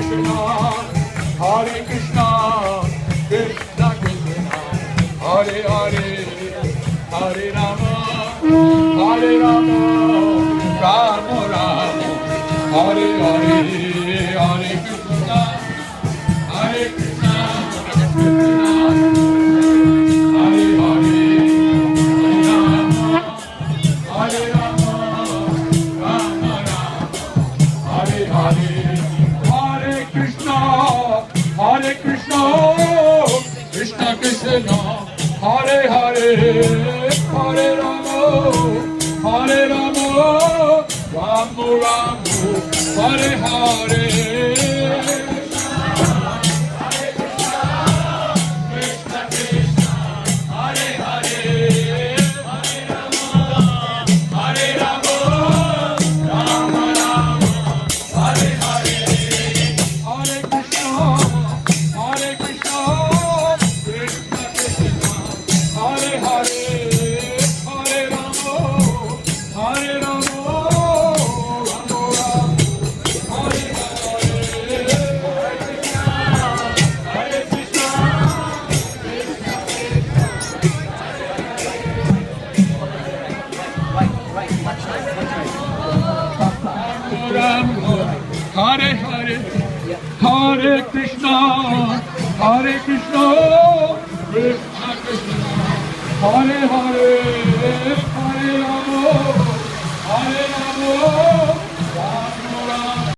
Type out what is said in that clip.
Krishna, Hare Krishna, Krishna Krishna, Hare Hare, Hare Rama, Hare Rama, Rama Rama, Hare Hare, Hare Krishna, Hare Krishna, Krishna, Hare Hare, Hare Rama, Rama Rama, Hare Hare, Hare Krishna, Hare Krishna, Krishna Krishna, Hare Hare, Hare Rama, Hare Rama, Rama Rama, Hare Hare. Hare Hare, Hare Krishna, Hare Krishna, Krishna Krishna, Hare Hare, Hare Rama, Hare Rama.